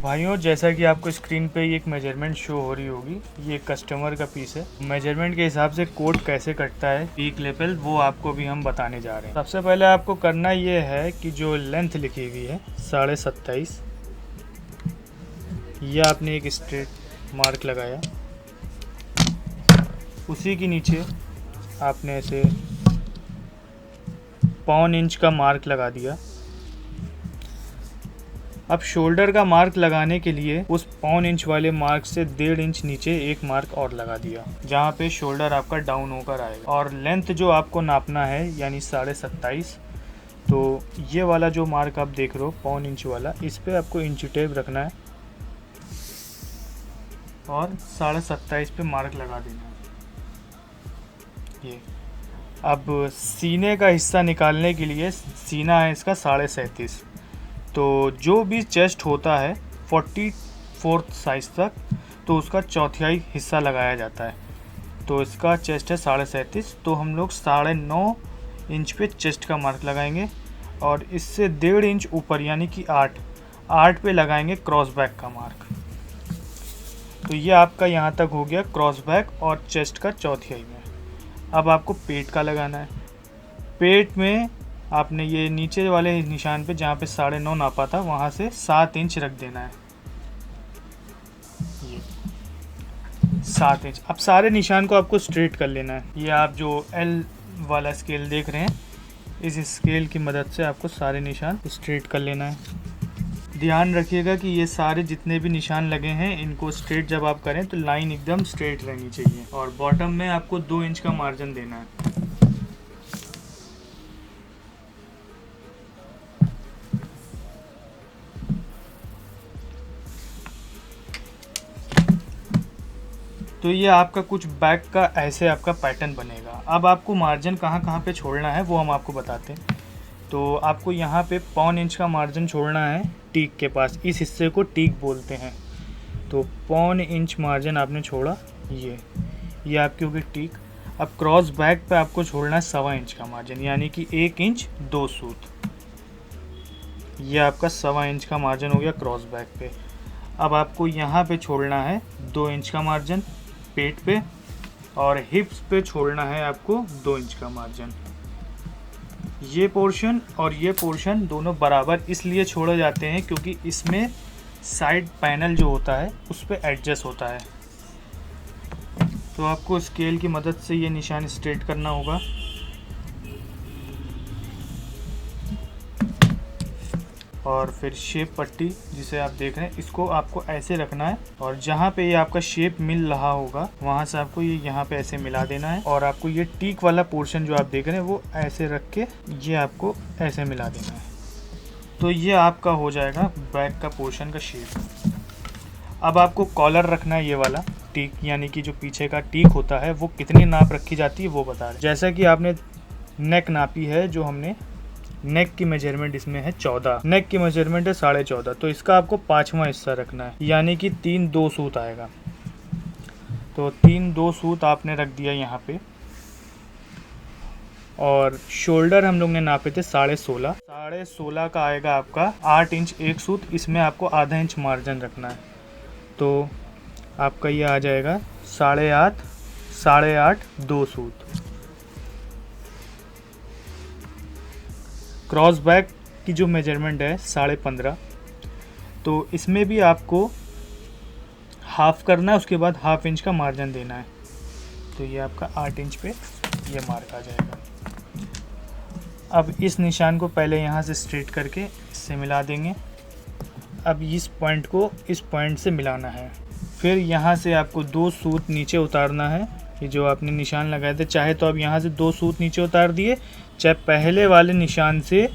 भाइयों, जैसा कि आपको स्क्रीन पे एक मेजरमेंट शो हो रही होगी, ये कस्टमर का पीस है। मेजरमेंट के हिसाब से कोट कैसे कटता है पीक लेवल, वो आपको भी हम बताने जा रहे हैं। सबसे पहले आपको करना ये है कि जो लेंथ लिखी हुई है 27.5, ये आपने एक स्ट्रेट मार्क लगाया। उसी के नीचे आपने ऐसे 1.25 इंच का मार्क लगा दिया। अब शोल्डर का मार्क लगाने के लिए उस 1.25 इंच वाले मार्क से 1.5 इंच नीचे एक मार्क और लगा दिया, जहाँ पे शोल्डर आपका डाउन होकर आएगा। और लेंथ जो आपको नापना है यानी 27.5, तो ये वाला जो मार्क आप देख रहे हो 1.25 इंच वाला, इस पे आपको इंची टेप रखना है और 27.5 पे मार्क लगा देना है। ये अब सीने का हिस्सा निकालने के लिए, सीना है इसका 37.5, तो जो भी चेस्ट होता है 44 साइज तक, तो उसका चौथाई हिस्सा लगाया जाता है। तो इसका चेस्ट है 37.5, तो हम लोग 9.5 इंच पे चेस्ट का मार्क लगाएंगे और इससे 1.5 इंच ऊपर यानी कि 8 पे लगाएंगे क्रॉस बैक का मार्क। तो ये आपका यहाँ तक हो गया क्रॉस बैक और चेस्ट का चौथाई में। अब आपको पेट का लगाना है। पेट में आपने ये नीचे वाले निशान पे जहाँ पे 9.5 नापा था, वहाँ से 7 इंच रख देना है। ये 7 इंच। अब सारे निशान को आपको स्ट्रेट कर लेना है। ये आप जो एल वाला स्केल देख रहे हैं, इस स्केल की मदद से आपको सारे निशान स्ट्रेट कर लेना है। ध्यान रखिएगा कि ये सारे जितने भी निशान लगे हैं, इनको स्ट्रेट जब आप करें तो लाइन एकदम स्ट्रेट रहनी चाहिए। और बॉटम में आपको 2 इंच का मार्जिन देना है। तो ये आपका कुछ बैक का ऐसे आपका पैटर्न बनेगा। अब आपको मार्जिन कहाँ कहाँ पे छोड़ना है वो हम आपको बताते हैं। तो आपको यहाँ पे 1.25 इंच का मार्जिन छोड़ना है टीक के पास, इस हिस्से को टीक बोलते हैं। तो 1.25 इंच मार्जिन आपने छोड़ा, ये आपकी होगी टीक। अब क्रॉस बैक पे आपको छोड़ना है 1.25 इंच का मार्जिन, यानी कि 1 इंच 2 सूत। ये आपका 1.25 इंच का मार्जिन हो गया क्रॉस बैक पे। अब आपको यहाँ पे छोड़ना है 2 इंच का मार्जिन पेट पे, और हिप्स पे छोड़ना है आपको 2 इंच का मार्जिन। ये पोर्शन और ये पोर्शन दोनों बराबर इसलिए छोड़े जाते हैं क्योंकि इसमें साइड पैनल जो होता है उस पर एडजस्ट होता है। तो आपको स्केल की मदद से ये निशान स्ट्रेट करना होगा। और फिर शेप पट्टी जिसे आप देख रहे हैं, इसको आपको ऐसे रखना है और जहाँ पे ये आपका शेप मिल रहा होगा वहाँ से आपको ये यहाँ पे ऐसे मिला देना है। और आपको ये टीक वाला पोर्शन जो आप देख रहे हैं वो ऐसे रख के ये आपको ऐसे मिला देना है। तो ये आपका हो जाएगा बैक का पोर्शन का शेप। अब आपको कॉलर रखना है, ये वाला टीक यानी कि जो पीछे का टीक होता है वो कितनी नाप रखी जाती है वो बता रहे। जैसा कि आपने नेक नापी है, जो हमने नेक की मेजरमेंट इसमें है 14, नेक की मेजरमेंट है 14.5, तो इसका आपको 5वां हिस्सा रखना है, यानी कि 3 2 सूत आएगा। तो 3 2 सूत आपने रख दिया यहाँ पे। और शोल्डर हम लोग ने नापे थे 16.5 का आएगा आपका 8 इंच 1 सूत, इसमें आपको आधा इंच मार्जिन रखना है। तो आपका ये आ जाएगा 8.5 2 सूत। क्रॉस बैक की जो मेजरमेंट है 15.5, तो इसमें भी आपको हाफ करना है, उसके बाद ½ इंच का मार्जिन देना है। तो ये आपका 8 इंच पे ये मार्क आ जाएगा। अब इस निशान को पहले यहाँ से स्ट्रेट करके इससे मिला देंगे। अब इस पॉइंट को इस पॉइंट से मिलाना है। फिर यहाँ से आपको 2 सूत नीचे उतारना है, ये जो आपने निशान लगाए थे। चाहे तो आप यहाँ से 2 सूत नीचे उतार दिए, चाहे पहले वाले निशान से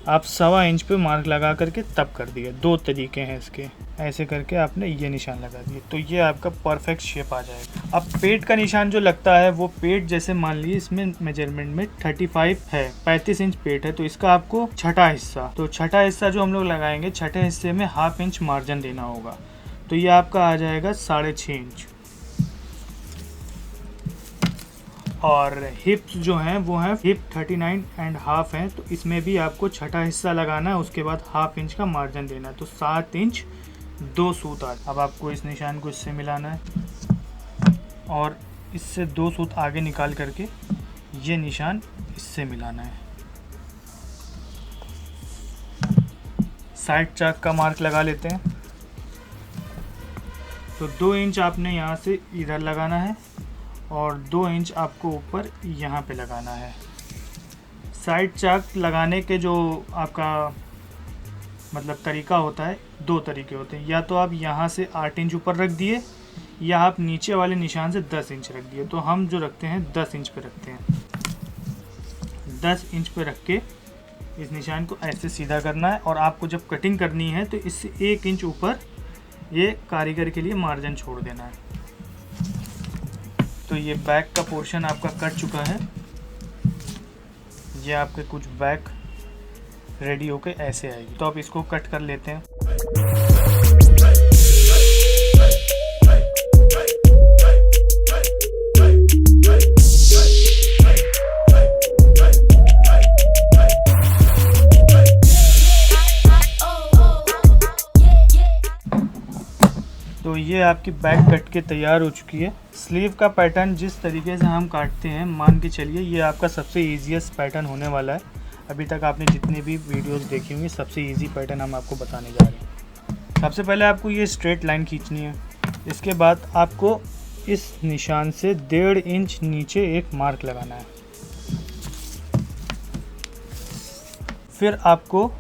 आप 1.25 इंच पे मार्क लगा करके तब कर दिए। 2 तरीके हैं इसके। ऐसे करके आपने ये निशान लगा दिए, तो ये आपका परफेक्ट शेप आ जाएगा। अब पेट का निशान जो लगता है, वो पेट जैसे मान लीजिए इसमें मेजरमेंट में 35 है, 35 इंच पेट है, तो इसका आपको छठा हिस्सा, तो छठा हिस्सा जो हम लोग लगाएंगे, छठे हिस्से में ½ इंच मार्जिन देना होगा। तो ये आपका आ जाएगा 6.5 इंच। और हिप्स जो हैं वो हैं हिप 39.5 हैं, तो इसमें भी आपको छठा हिस्सा लगाना है, उसके बाद ½ इंच का मार्जिन देना है। तो 7 इंच 2 सूत अब आपको इस निशान को इससे मिलाना है और इससे 2 सूत आगे निकाल करके ये निशान इससे मिलाना है। साइड चाक का मार्क लगा लेते हैं। तो 2 इंच आपने यहाँ से इधर लगाना है और 2 इंच आपको ऊपर यहाँ पे लगाना है। साइड चाक लगाने के जो आपका मतलब तरीका होता है, 2 तरीके होते हैं। या तो आप यहाँ से 8 इंच ऊपर रख दिए या आप नीचे वाले निशान से 10 इंच रख दिए। तो हम जो रखते हैं 10 इंच पे रखते हैं। 10 इंच पे रख के इस निशान को ऐसे सीधा करना है और आपको जब कटिंग करनी है तो इससे 1 इंच ऊपर ये कारीगर के लिए मार्जिन छोड़ देना है। तो ये बैक का पोर्शन आपका कट चुका है। ये आपके कुछ बैक रेडी होके ऐसे आएगी। तो आप इसको कट कर लेते हैं। तो ये आपकी बैक कट के तैयार हो चुकी है। स्लीव का पैटर्न जिस तरीके से हम काटते हैं, मान के चलिए ये आपका सबसे ईजीएस्ट पैटर्न होने वाला है। अभी तक आपने जितने भी वीडियोस देखी होंगी सबसे इजी पैटर्न हम आपको बताने जा रहे हैं। सबसे पहले आपको ये स्ट्रेट लाइन खींचनी है। इसके बाद आपको इस निशान से 1.5 इंच नीचे एक मार्क लगाना है। फिर आपको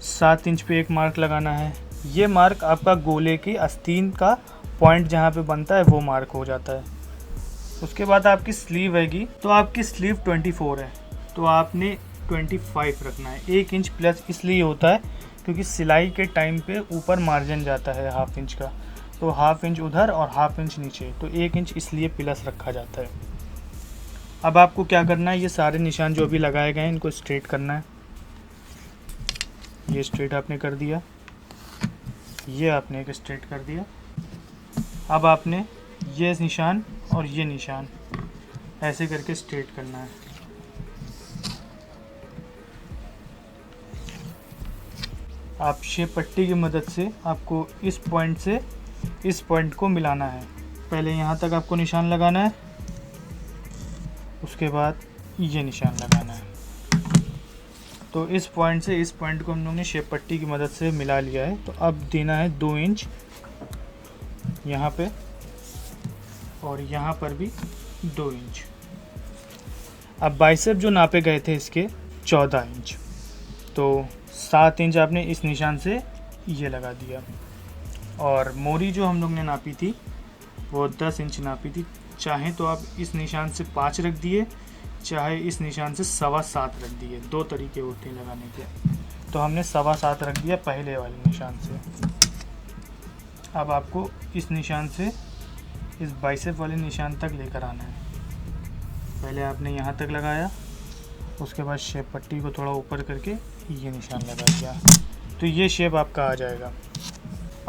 7 इंच पे एक मार्क लगाना है। ये मार्क आपका गोले की आस्तीन का पॉइंट जहाँ पे बनता है वो मार्क हो जाता है। उसके बाद आपकी स्लीव आएगी। तो आपकी स्लीव 24 है तो आपने 25 रखना है। 1 इंच प्लस इसलिए होता है क्योंकि सिलाई के टाइम पे ऊपर मार्जिन जाता है 1/2 इंच का, तो 1/2 इंच उधर और 1/2 इंच नीचे, तो 1 इंच इसलिए प्लस रखा जाता है। अब आपको क्या करना है, ये सारे निशान जो अभी लगाए गए हैं इनको स्ट्रेट करना है। ये स्ट्रेट आपने कर दिया, ये आपने एक स्ट्रेट कर दिया। अब आपने ये निशान और ये निशान ऐसे करके स्ट्रेट करना है। आप शेप पट्टी की मदद से आपको इस पॉइंट से इस पॉइंट को मिलाना है। पहले यहाँ तक आपको निशान लगाना है, उसके बाद ये निशान लगाना है। तो इस पॉइंट से इस पॉइंट को हम लोगों ने शेप पट्टी की मदद से मिला लिया है। तो अब देना है 2 इंच यहाँ पे और यहाँ पर भी 2 इंच। अब बाइसेप जो नापे गए थे इसके 14 इंच, तो 7 इंच आपने इस निशान से ये लगा दिया। और मोरी जो हम लोग ने नापी थी वो 10 इंच नापी थी। चाहे तो आप इस निशान से 5 रख दिए, चाहे इस निशान से 7.25 रख दिए। 2 तरीके होते हैं लगाने के। तो हमने 7.25 रख दिया पहले वाले निशान से। अब आपको इस निशान से इस बाइसेप वाले निशान तक लेकर आना है। पहले आपने यहाँ तक लगाया, उसके बाद शेप पट्टी को थोड़ा ऊपर करके ये निशान लगा दिया, तो ये शेप आपका आ जाएगा।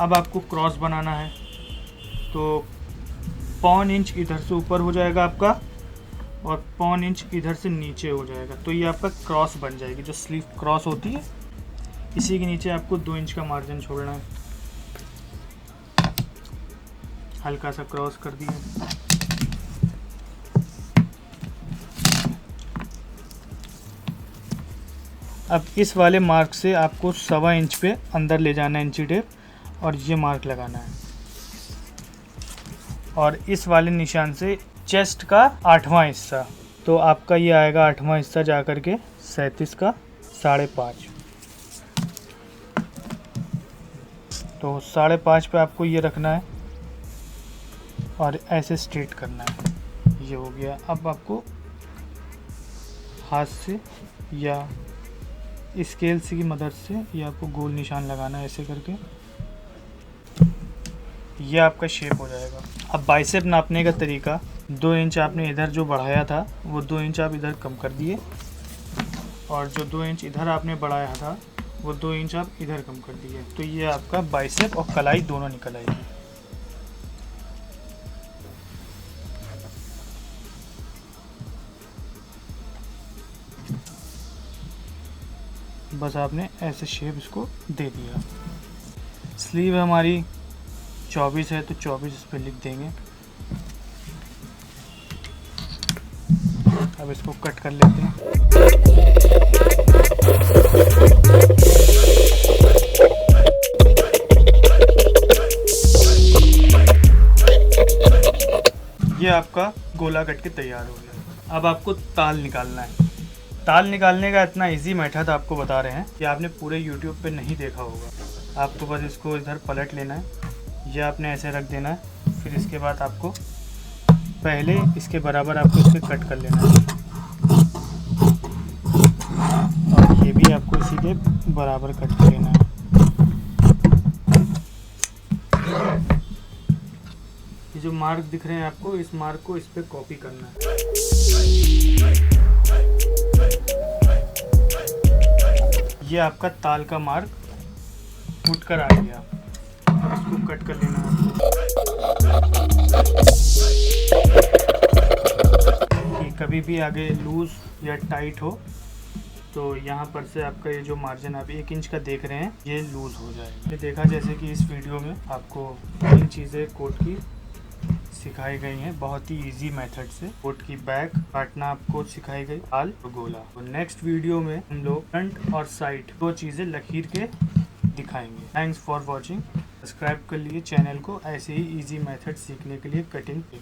अब आपको क्रॉस बनाना है, तो 1.25 इंच इधर से ऊपर हो जाएगा आपका और 1.25 इंच इधर से नीचे हो जाएगा। तो ये आपका क्रॉस बन जाएगी। जो स्लीव क्रॉस होती है इसी के नीचे आपको 2 इंच का मार्जिन छोड़ना है। हल्का सा क्रॉस कर दिया। अब इस वाले मार्क से आपको 1.25 इंच पे अंदर ले जाना है इंची टेप और ये मार्क लगाना है। और इस वाले निशान से चेस्ट का 8वां हिस्सा, तो आपका ये आएगा 8वां हिस्सा जा कर के 37 का 5.5। तो 5.5 पे आपको ये रखना है और ऐसे स्ट्रेट करना है। ये हो गया। अब आपको हाथ से या स्केल की मदद से ये आपको गोल निशान लगाना है ऐसे करके। ये आपका शेप हो जाएगा। अब बाइसेप नापने का तरीका, 2 इंच आपने इधर जो बढ़ाया था वो 2 इंच आप इधर कम कर दिए और जो 2 इंच इधर आपने बढ़ाया था वो 2 इंच आप इधर कम कर दिए। तो ये आपका बाइसेप और कलाई दोनों निकल आएगी। बस आपने ऐसे शेप इसको दे दिया। स्लीव हमारी 24 है तो 24 इस पर लिख देंगे। अब इसको कट कर लेते हैं। ये आपका गोला कट के तैयार हो गया। अब आपको ताल निकालना है। ताल निकालने का इतना इजी मेथड आपको बता रहे हैं कि आपने पूरे YouTube पे नहीं देखा होगा। आपको बस इसको इधर पलट लेना है, ये आपने ऐसे रख देना है। फिर इसके बाद आपको पहले इसके बराबर आपको इसे कट कर लेना है और ये भी आपको इसी के बराबर कट कर लेना है। ये जो मार्क दिख रहे हैं आपको, इस मार्क को इस पे कॉपी करना है। ये आपका ताल का मार्क उठ कर आ गया। अब इसको कट कर लेना है कि कभी भी आगे लूज या टाइट हो तो यहाँ पर से आपका ये जो मार्जिन आप 1 इंच का देख रहे हैं ये लूज हो जाएगा। ये देखा जैसे कि इस वीडियो में आपको 3 चीज़ें कोट की सिखाई गई हैं बहुत ही इजी मेथड से। कोट की बैक काटना आपको सिखाई गई, ताल और गोला। तो नेक्स्ट वीडियो में हम लोग फ्रंट और साइड 2 चीज़ें लकीर के दिखाएंगे। Thanks for watching. सब्सक्राइब कर लिए चैनल को ऐसे ही इजी मेथड सीखने के लिए कटिंग के।